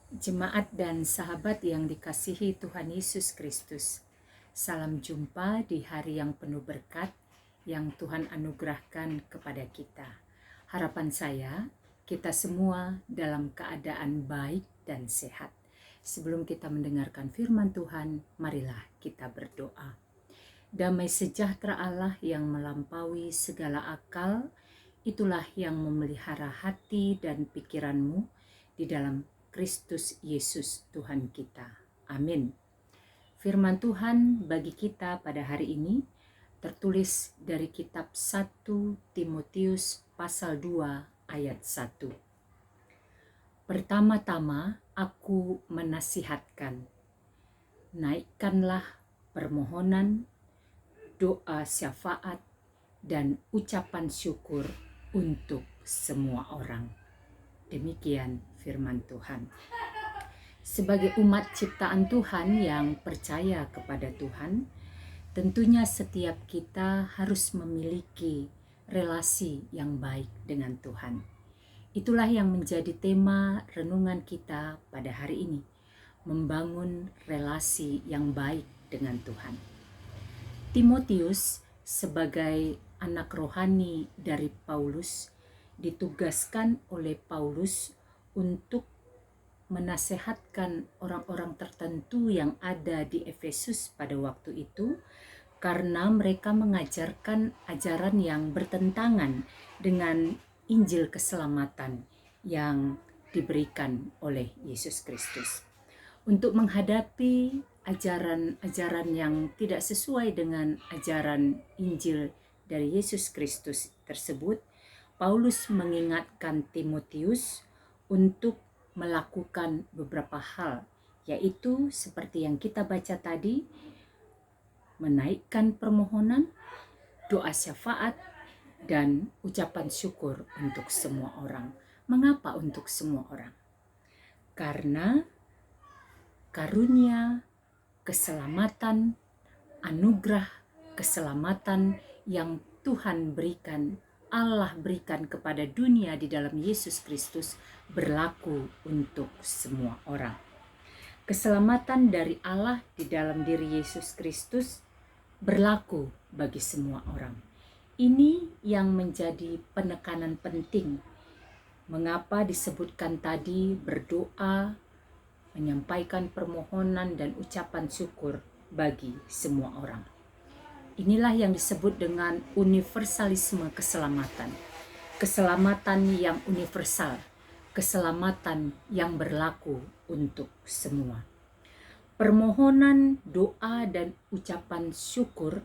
Jemaat dan sahabat yang dikasihi Tuhan Yesus Kristus, salam jumpa di hari yang penuh berkat yang Tuhan anugerahkan kepada kita. Harapan saya, kita semua dalam keadaan baik dan sehat. Sebelum kita mendengarkan firman Tuhan, marilah kita berdoa. Damai sejahtera Allah yang melampaui segala akal, itulah yang memelihara hati dan pikiranmu di dalam Kristus Yesus Tuhan kita. Amin. Firman Tuhan bagi kita pada hari ini tertulis dari kitab 1 Timotius pasal 2 ayat 1. Pertama-tama aku menasihatkan, naikkanlah permohonan, doa syafaat, dan ucapan syukur untuk semua orang. Demikian firman Tuhan. Sebagai umat ciptaan Tuhan yang percaya kepada Tuhan, tentunya setiap kita harus memiliki relasi yang baik dengan Tuhan. Itulah yang menjadi tema renungan kita pada hari ini, membangun relasi yang baik dengan Tuhan. Timotius sebagai anak rohani dari Paulus ditugaskan oleh Paulus untuk menasehatkan orang-orang tertentu yang ada di Efesus pada waktu itu, karena mereka mengajarkan ajaran yang bertentangan dengan Injil keselamatan yang diberikan oleh Yesus Kristus. Untuk menghadapi ajaran-ajaran yang tidak sesuai dengan ajaran Injil dari Yesus Kristus tersebut, Paulus mengingatkan Timotius untuk melakukan beberapa hal, yaitu seperti yang kita baca tadi, menaikkan permohonan, doa syafaat, dan ucapan syukur untuk semua orang. Mengapa untuk semua orang? Karena karunia keselamatan, anugerah keselamatan yang Tuhan berikan, Allah berikan kepada dunia di dalam Yesus Kristus berlaku untuk semua orang. Keselamatan dari Allah di dalam diri Yesus Kristus berlaku bagi semua orang. Ini yang menjadi penekanan penting. Mengapa disebutkan tadi berdoa, menyampaikan permohonan dan ucapan syukur bagi semua orang. Inilah yang disebut dengan universalisme keselamatan. Keselamatan yang universal, keselamatan yang berlaku untuk semua. Permohonan, doa, dan ucapan syukur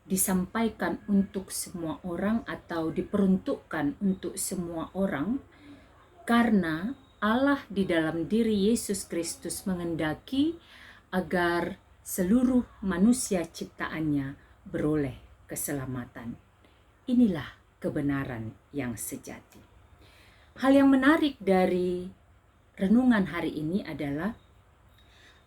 disampaikan untuk semua orang atau diperuntukkan untuk semua orang karena Allah di dalam diri Yesus Kristus mengendaki agar seluruh manusia ciptaannya beroleh keselamatan. Inilah kebenaran yang sejati. Hal yang menarik dari renungan hari ini adalah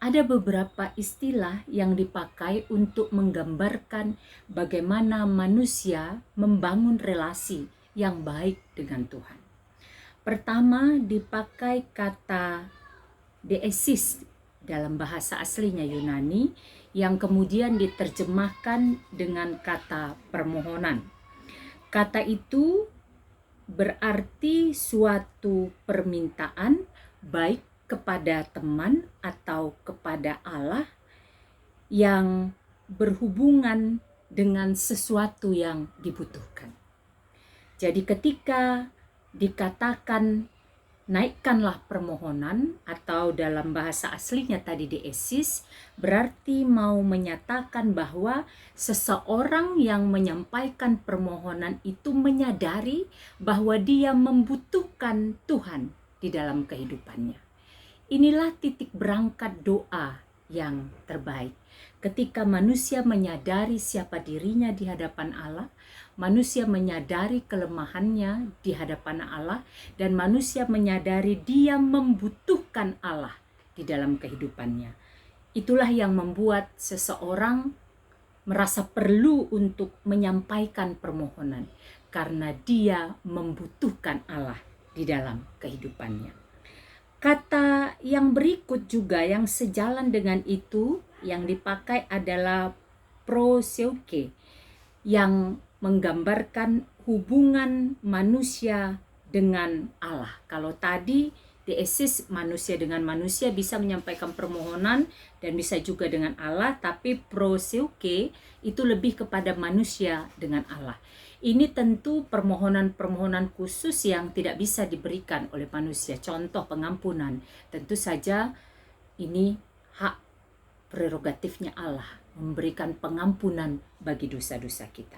ada beberapa istilah yang dipakai untuk menggambarkan bagaimana manusia membangun relasi yang baik dengan Tuhan. Pertama dipakai kata deesis dalam bahasa aslinya Yunani yang kemudian diterjemahkan dengan kata permohonan. Kata itu berarti suatu permintaan baik kepada teman atau kepada Allah yang berhubungan dengan sesuatu yang dibutuhkan. Jadi ketika dikatakan naikkanlah permohonan atau dalam bahasa aslinya tadi deesis, berarti mau menyatakan bahwa seseorang yang menyampaikan permohonan itu menyadari bahwa dia membutuhkan Tuhan di dalam kehidupannya. Inilah titik berangkat doa yang terbaik. Ketika manusia menyadari siapa dirinya di hadapan Allah, manusia menyadari kelemahannya di hadapan Allah, dan manusia menyadari dia membutuhkan Allah di dalam kehidupannya. Itulah yang membuat seseorang merasa perlu untuk menyampaikan permohonan, karena dia membutuhkan Allah di dalam kehidupannya. Kata yang berikut juga yang sejalan dengan itu yang dipakai adalah proseuche, yang menggambarkan hubungan manusia dengan Allah. Kalau tadi deesis, manusia dengan manusia, bisa menyampaikan permohonan dan bisa juga dengan Allah, tapi proseuche itu lebih kepada manusia dengan Allah. Ini tentu permohonan-permohonan khusus yang tidak bisa diberikan oleh manusia. Contoh pengampunan, tentu saja ini hak prerogatifnya Allah, memberikan pengampunan bagi dosa-dosa kita.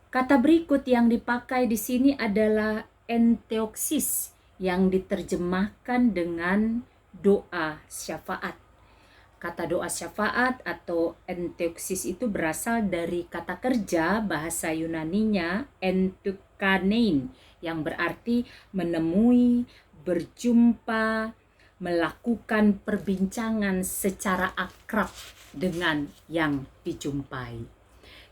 Kata berikut yang dipakai di sini adalah entheoksis, yang diterjemahkan dengan doa syafaat. Kata doa syafaat atau entheoksis itu berasal dari kata kerja bahasa Yunaninya entukanein, yang berarti menemui, berjumpa, melakukan perbincangan secara akrab dengan yang dijumpai.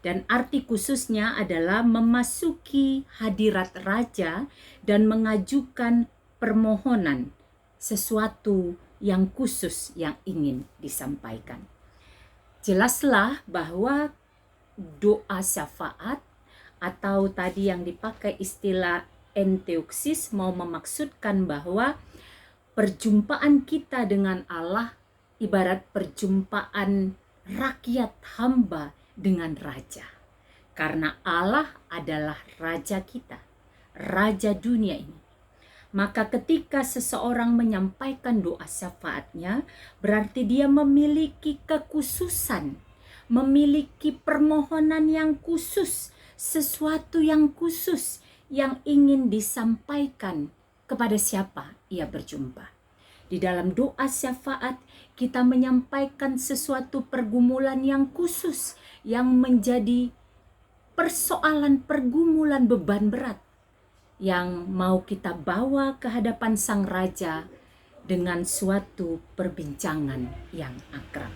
Dan arti khususnya adalah memasuki hadirat raja dan mengajukan permohonan sesuatu yang khusus yang ingin disampaikan. Jelaslah bahwa doa syafaat atau tadi yang dipakai istilah entheoksis mau memaksudkan bahwa perjumpaan kita dengan Allah ibarat perjumpaan rakyat hamba dengan raja. Karena Allah adalah raja kita, raja dunia ini. Maka ketika seseorang menyampaikan doa syafaatnya, berarti dia memiliki kekhususan, memiliki permohonan yang khusus, sesuatu yang khusus yang ingin disampaikan kepada siapa ia berjumpa. Di dalam doa syafaat, kita menyampaikan sesuatu pergumulan yang khusus, yang menjadi persoalan pergumulan beban berat yang mau kita bawa ke hadapan Sang Raja dengan suatu perbincangan yang akrab.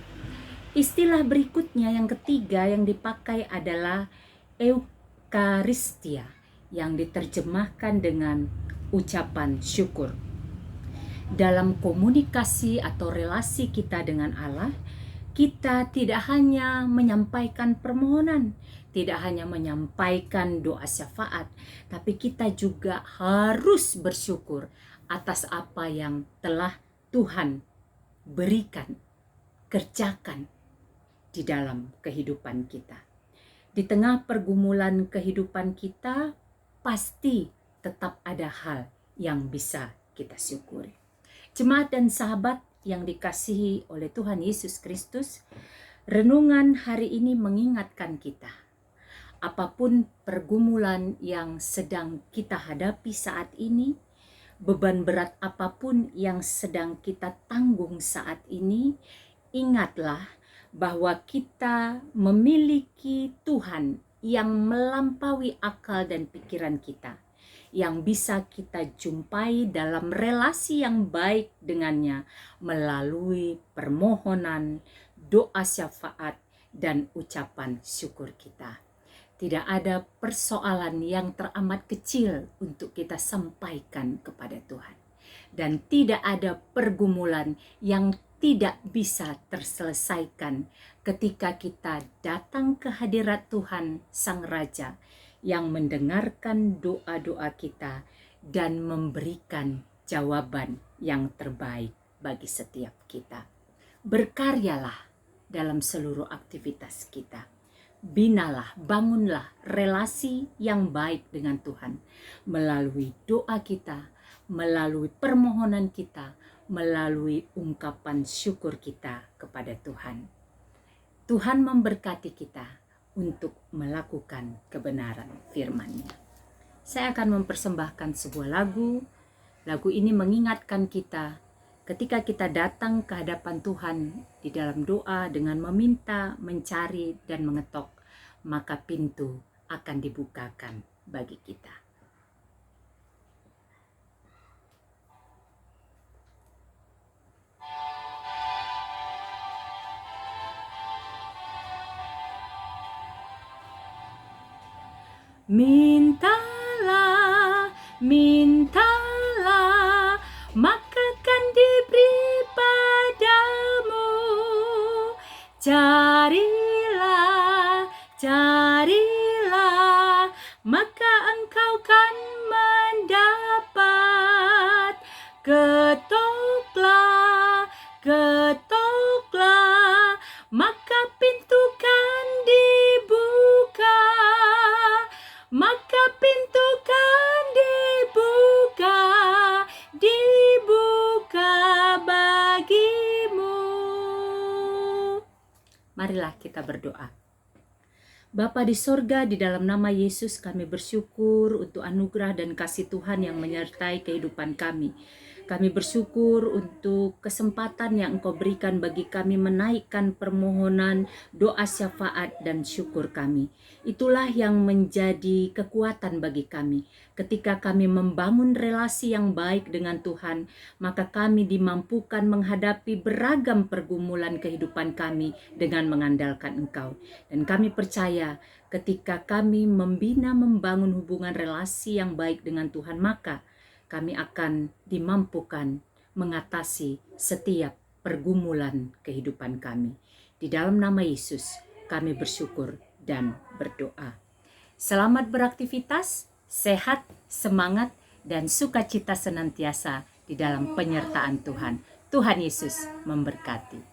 Istilah berikutnya yang ketiga yang dipakai adalah eukaristia, yang diterjemahkan dengan ucapan syukur. Dalam komunikasi atau relasi kita dengan Allah, kita tidak hanya menyampaikan permohonan, tidak hanya menyampaikan doa syafaat, tapi kita juga harus bersyukur atas apa yang telah Tuhan berikan, kerjakan di dalam kehidupan kita. Di tengah pergumulan kehidupan kita, pasti tetap ada hal yang bisa kita syukuri. Jemaat dan sahabat yang dikasihi oleh Tuhan Yesus Kristus, renungan hari ini mengingatkan kita, apapun pergumulan yang sedang kita hadapi saat ini, beban berat apapun yang sedang kita tanggung saat ini, ingatlah bahwa kita memiliki Tuhan yang melampaui akal dan pikiran kita, yang bisa kita jumpai dalam relasi yang baik dengannya melalui permohonan, doa syafaat, dan ucapan syukur kita. Tidak ada persoalan yang teramat kecil untuk kita sampaikan kepada Tuhan. Dan tidak ada pergumulan yang tidak bisa terselesaikan ketika kita datang ke hadirat Tuhan Sang Raja yang mendengarkan doa-doa kita dan memberikan jawaban yang terbaik bagi setiap kita. Berkaryalah dalam seluruh aktivitas kita. Binalah, bangunlah relasi yang baik dengan Tuhan melalui doa kita, melalui permohonan kita, melalui ungkapan syukur kita kepada Tuhan. Tuhan memberkati kita untuk melakukan kebenaran firman-Nya. Saya akan mempersembahkan sebuah lagu. Lagu ini mengingatkan kita ketika kita datang ke hadapan Tuhan di dalam doa dengan meminta, mencari, dan mengetok, maka pintu akan dibukakan bagi kita. Mintalah, mintalah, maka akan Carilah, carilah, maka engkau kan mendapat. Ketoklah, ketoklah, maka pintu kan dibuka. Maka pintu kan dibuka, dibuka bagimu. Marilah kita berdoa. Bapa di sorga, di dalam nama Yesus kami bersyukur untuk anugerah dan kasih Tuhan yang menyertai kehidupan kami. Kami bersyukur untuk kesempatan yang Engkau berikan bagi kami menaikkan permohonan, doa syafaat dan syukur kami. Itulah yang menjadi kekuatan bagi kami. Ketika kami membangun relasi yang baik dengan Tuhan, maka kami dimampukan menghadapi beragam pergumulan kehidupan kami dengan mengandalkan Engkau. Dan kami percaya ketika kami membina membangun hubungan relasi yang baik dengan Tuhan, maka kami akan dimampukan mengatasi setiap pergumulan kehidupan kami. Di dalam nama Yesus kami bersyukur dan berdoa. Selamat beraktivitas, sehat, semangat, dan sukacita senantiasa di dalam penyertaan Tuhan. Tuhan Yesus memberkati.